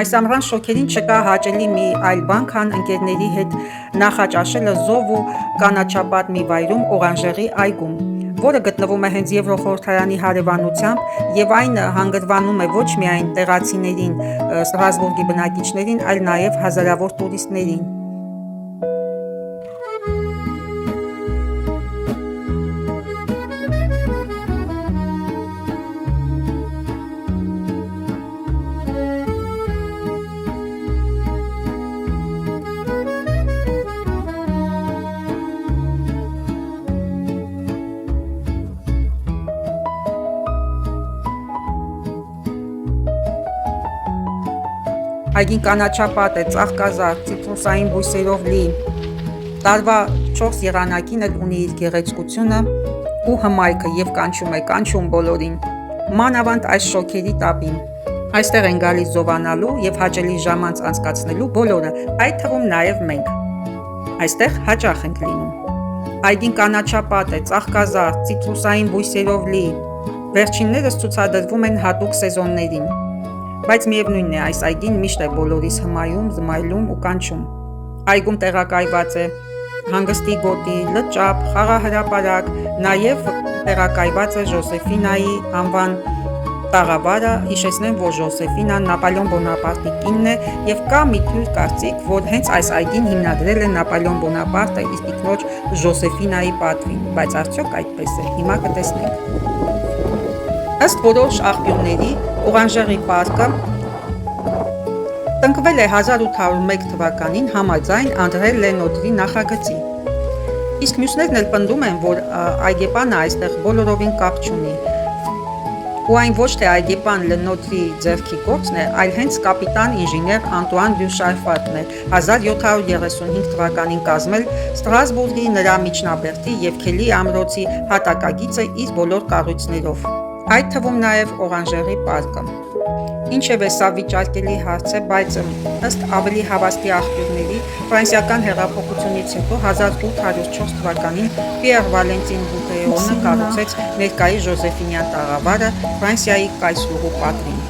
Այս ամռան շոգերին չկա հաճելի մի այլ բան, քան ընկերների հետ նախաճաշելը զով ու կանաչապատ մի վայրում Օրանժերի այգում, որը գտնվում է հենց Եվրոխորհրդարանի հարևանությամբ եւ այն հանգրվանում է ոչ միայն տեղացիներին, Ստրասբուրգի բնակիչներին, այլ նաեւ հազարավոր տուրիստներին։ Այգին կանաչապատ է, ծաղկազարդ, ցիտրուսային բույսերով լի, տարվա 4 եղանակին էլ ունի իր գեղեցկությունը ու հմայքը եւ կանչում բոլորին։ Մանավանդ այս շոգերի տապին։ Այստեղ են գալիս զովանալու եւ հաճելի ժամանց անցկացնելու բոլորը, այդ թվում նաեւ մենք։ Այստեղ հաճախ ենք լինում։ Այգին կանաչապատ է, ծաղկազարդ, ցիտրուսային բույսերով լի։ Վերջիններս ցուցադրվում են հատուկ սեզոններին։ Բայց միևնույնն է, այս այգին միշտ է բոլորիս հմայում, զմայլում ու կանչում։ Այգում տեղակայված է հանգստի գոտի, լճապ, խաղահրապարակ, նաև տեղակայված է Ժոզեֆինայի անվան տաղավարը, հիշեցնեմ, որ Ժոզեֆինան Նապոլեոն Բոնապարտի կինն է եւ կա մի թույլ կարծիք, որ հենց այս այգին հիմնադրել է Նապոլեոն Բոնապարտը իր տիկնոջ Ժոզեֆինայի պատվին, բայց արդյոք այդպես է, հիմա կտեսնենք։ Ըստ որոշ աղբյուրների Օրանժերի պարկը տնկվել է 1801 թվականին համաձայն Անդրե Լենոտրի նախագծի։ Իսկ մյուսներն էլ պնդում են, որ այգեպանը այստեղ բոլորովին կապ չունի։ Ու այն ոչ թե այգեպան Լենոտրի ձեռքի գործն է, այլ հենց կապիտան ինժեներ Անտուան դյու Շարֆատն է 1735 թվականին կազմել Ստրասբուրգի նրա միջնաբերդի եւ Քելի ամրոցի հատակագիծը իր բոլոր կառույցներով, այդ թվում նաև Օրանժերի պարկը։ Ինչևէ, սա վիճարկելի հարց է, բայց ըստ ավելի հավաստի աղբյուրների, ֆրանսիական հեղափոխությունից հետո 1804 թվականին Պիեր Վալենտին Բուտեոնը կառուցեց ներկայի Ժոզեֆինյան տաղավարը Ֆրանսիայի կայսրուհու պատվին։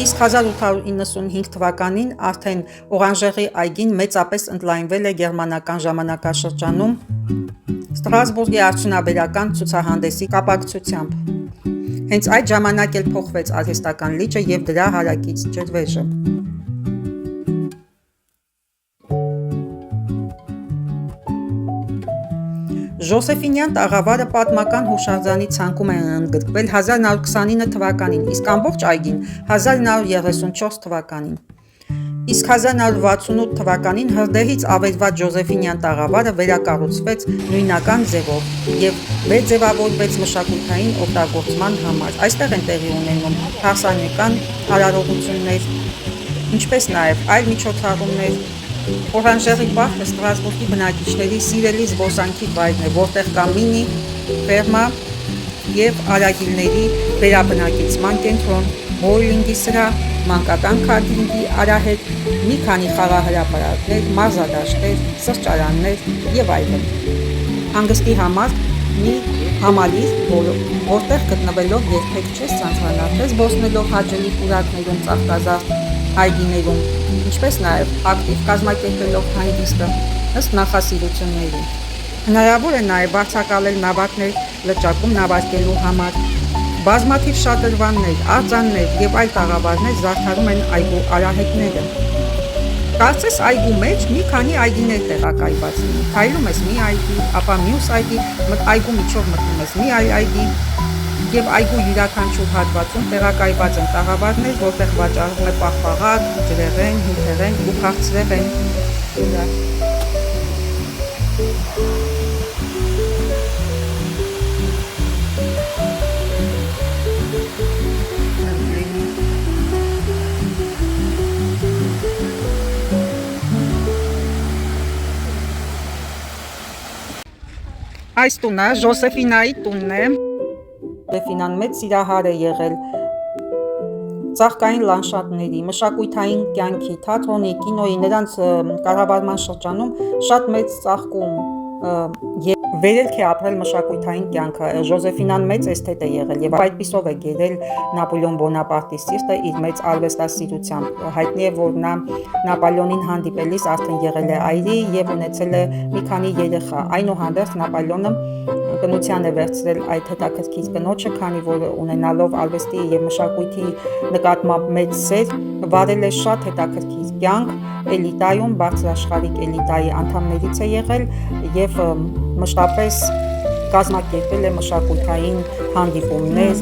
Իսկ 1895 թվականին արդեն Օրանժերի այգին մեծապես ընդլայնվել է գերմանական ժամանակաշրջանում Ստրասբուրգի արդյունաբերական ցուցահանդեսի կապակցությամբ։ Հենց այդ ժամանակ էլ փոխվեց արհեստական լիճը եւ դրա հարակից ջրվեժը։ Ժոզեֆինյան տաղավարը պատմական հուշարձանի ցանկում է ընդգրկվել 1929 թվականին, իսկ ամբողջ այգին 1934 թվականին։ Իսկ 1968 թվականին հրդեհից ավերված Ժոզեֆինյան տաղավարը վերակառուցվեց նույնական ձևով եւ վերձևավորվեց մշակութային օգտագործման համար։ Այստեղ են տեղի ունենում հարսանեկան արարողություններ, ինչպես նաեւ այլ միջոցառումներ։ Օրանժերի պարկը Ստրասբուրգի բնակիչների սիրելի զբոսանքի վայրն է, որտեղ կա մինի ֆերմա եւ արագիլների վերաբնակեցման կենտրոն, բոուլինգի սրահ, մանկական քարտինգի արահետ, մի քանի խաղահրապարակներ, մարզադաշտեր, սրճարաններ եւ այլն։ Հանգստի համար մի համալիր, որտեղ գտնվելով երբեք չես ցանցանա, թե զբոսնելով հաճելի պուրակներում, ծաղկազարդ այգիներում, ինչպես նաեւ ակտիվ կազմակերպելով հանգիստը ըստ նախասիրությունների։ Հնարավոր է նաեւ բարձրակալել նավակներ լճակում նավարկելու համար։ Բազմաթիվ շատրվաններ, արձաններ եւ այլ տաղավարներ զարդարում են այգու արահետները։ Կարծես այգու մեջ մի քանի այգիներ տեղակայված են։ Քայլում ես մի այգի, ապա մյուս այգի, այգու միջով մտնում ես մի այլ այգի եւ այգու յուրաքանչյուր հատվածում տեղակայված են տաղավարներ, որտեղ վաճառվում է պաղպաղակ, ջրեղեն, հյութեղեն ու քաղցրեղեն։ Այս տունը Ժոզեֆինայի տունն է։ Ժոզեֆինան մեծ սիրահար է եղել ծաղկային լանդշաֆտների, մշակութային կյանքի, թատրոնի, կինոյի, նրանց կառավարման շրջանում շատ մեծ ծաղկում վերելք է ապրել մշակութային կյանքը։ Ժոզեֆինան մեծ էսթետ է եղել եւ այդպիսով է գերել Նապոլեոն Բոնապարտի սիրտը իր մեծ արվեստասիրությամբ։ Հայտնի է, որ նա Նապոլեոնին հանդիպելիս արդեն եղել է այրի եւ ունեցել է մի քանի երեխա։ Այնուհանդերձ Նապոլեոնը կնության է վերցրել այդ հետաքրքիր կնոջը, քանի որ ունենալով արվեստի եւ մշակույթի նկատմամբ մեծ սեր, վարել է շատ հետաքրքիր կյանք, էլիտայում, բարձրաշխարհիկ էլիտայի անդամներից է եղել եւ մշտապես կազմակերպել է մշակութային հանդիպումներ,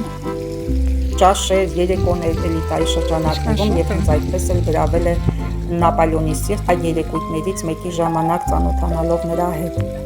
ճաշեր, երեկոներ էլիտայի շրջանակներում եւ հենց այդպես էլ գրավել է Նապոլեոնի սիրտ այդ երեկույթներից մեկի ժամանակ ծանոթանալով նրա հետ։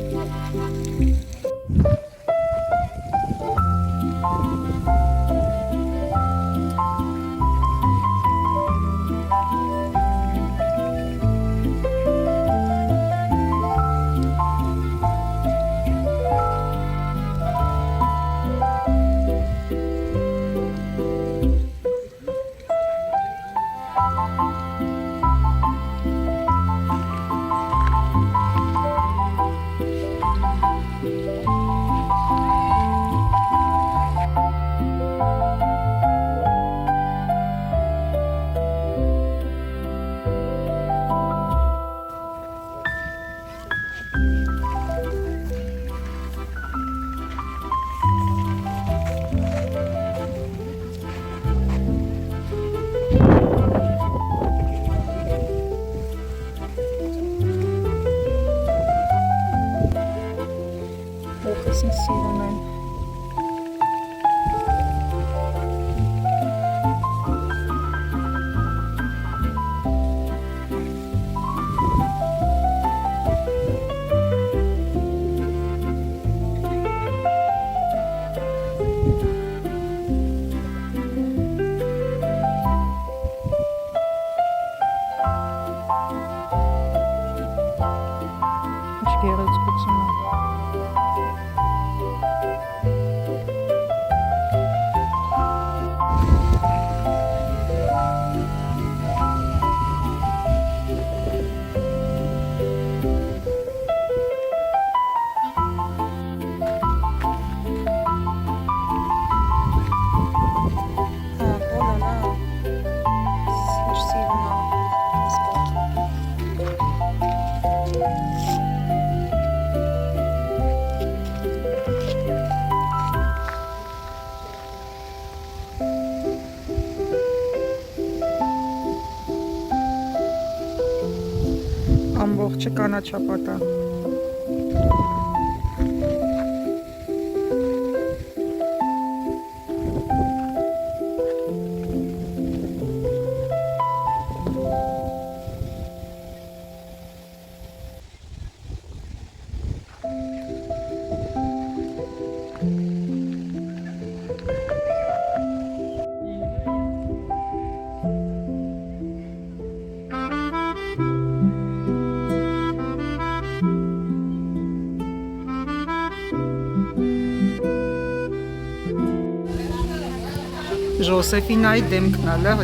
Սիրում եմ։ Ինչ գեղեցկություն է։ Ամբողջը կանաչապատ է։ Ժոզեֆինայի դեմքն է լավ։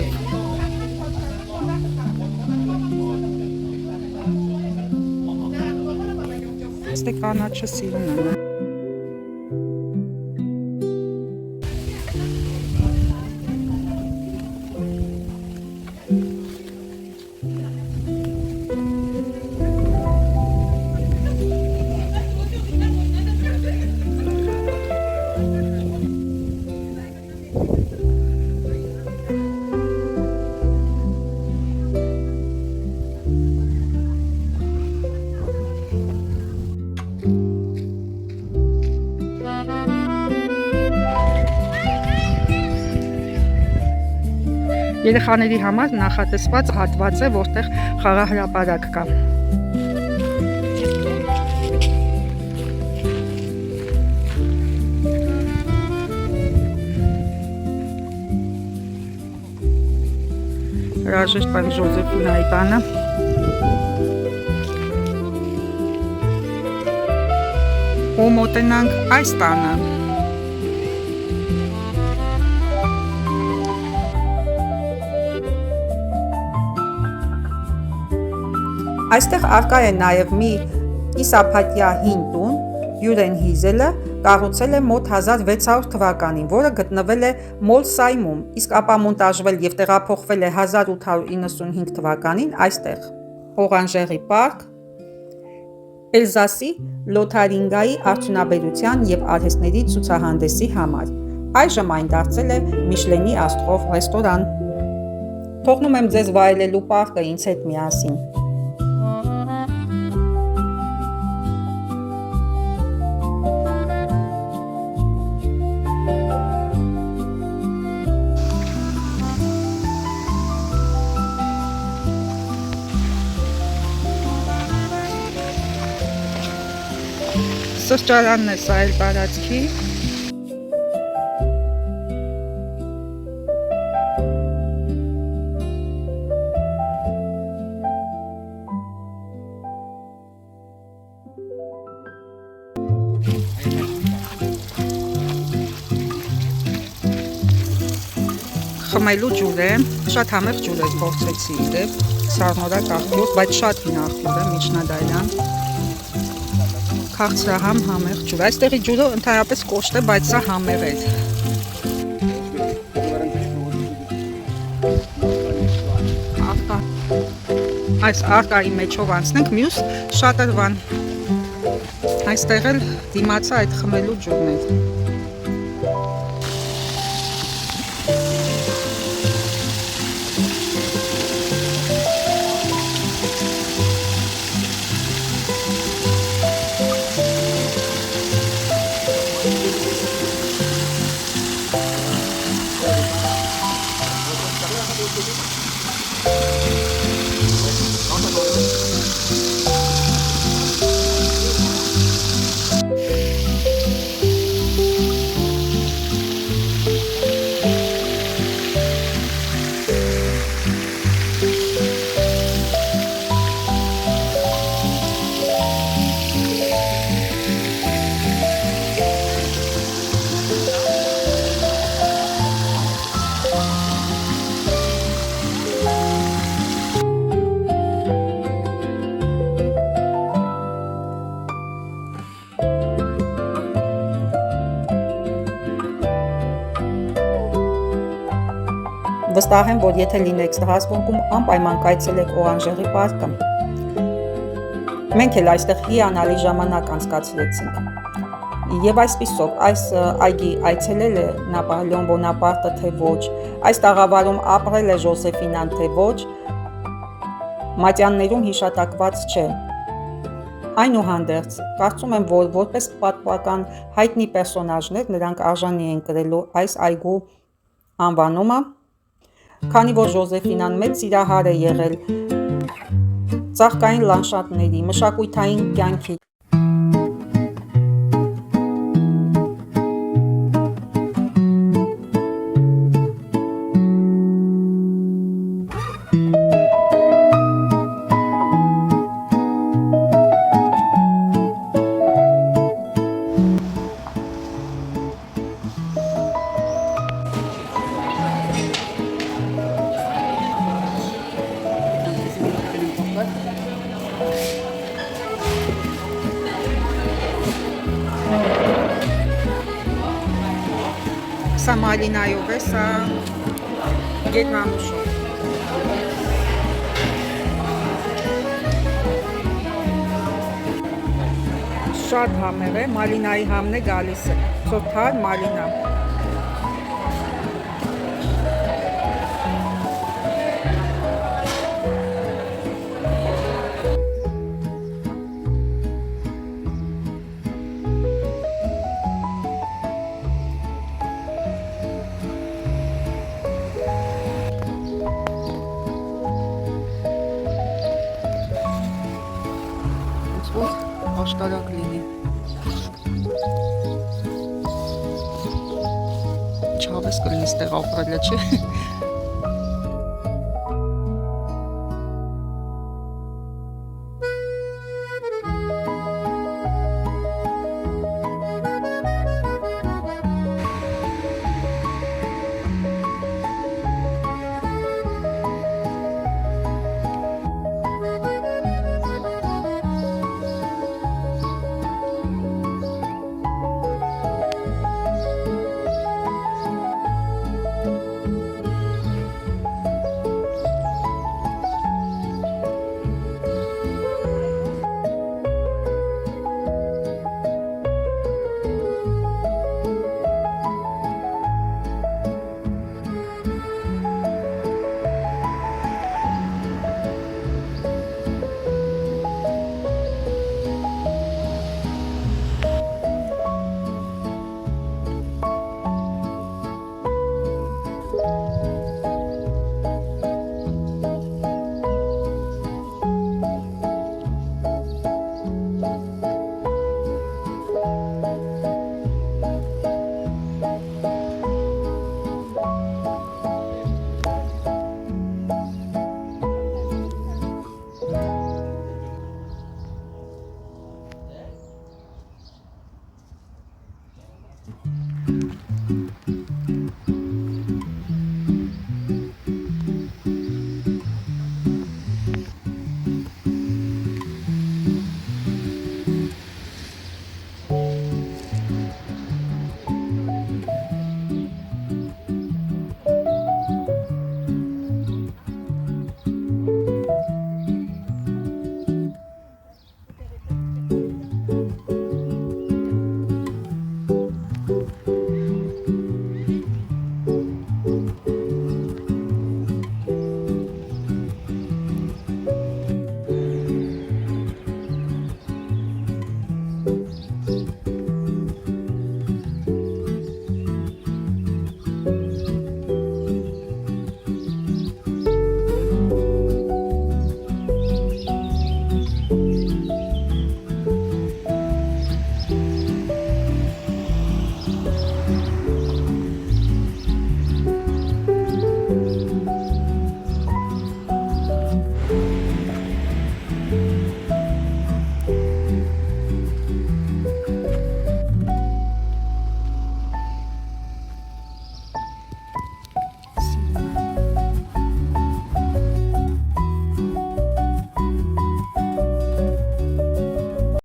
Ստե կանաչը սիրուն եմ։ Երեխաների համար նախատեսված հատված է, որտեղ խաղահրապարակ կա։ Հրաժեշտ պարի Ժոզեֆինայի տանը։ Ու մոտենանք այս տանը։ Այստեղ արկա է նաև մի Իսափատյա հին տուն Յուրեն Հիզելը կառուցել է մոտ 1600 թվականին, որը գտնվել է Մոլսայմում, իսկ ապա մոնտաժվել և տեղափոխվել է 1895 թվականին այստեղ։ Օրանժերի պարկ Էլզասի Լոթարինգայի արդյունաբերության և արհեստների ցուցահանդեսի համար։ Այժմ այն դարձել է Միշլենի աստղով ռեստորան։ Թողնում եմ ձեզ վայելելու պարկը ինձ հետ միասին։ Սրճարանն է սա էլ տարածքի։ Խմելու ջուր է, շատ համեղ ջուր է, փորձեցի իդեպ, սառնորակ աղբյուր, բայց շատ հին աղբյուր է, միջնադարյան, քաղցրահամ համեղ ջուր, այստեղի ջուրը ընդհանրապես կոշտ է, բայց սա համեղ է։ Այս արկայի մեջով անցնենք մյուս շատրվան, այստեղ էլ դիմացա այդ խմելու ջուրն է։ Վստահ եմ, որ եթե լինեք Ստրասբուրգում, անպայման կայցելեք Օրանժերի պարկը։ Մենք էլ այստեղ հիանալի ժամանակ անցկացրեցինք։ Եվ այսպիսով, այս այգի այցելել է Նապոլեոն Բոնապարտը, թե ոչ, այս տաղավարում ապրել է Ժոզեֆինան, թե ոչ, մատյաններում հիշատակված չէ։ Այնուհանդերձ, կարծում եմ, որ որպես պատմական հայտնի պերսոնաժներ նրանք արժանի են կրելու այս այգու անվանումը, քանի որ Ժոզեֆինան մեծ սիրահար է եղել ծաղկային լանդշաֆտների, մշակութային կյանքի։ Սա մալինայով է, սա գետնանուշով։ Շատ համեղ է, մալինայի համն է գալիս է, ծոթար մալինա։ Աշտարակ լինի։ Չավես կլինի ստեղ ապրելը, չէ։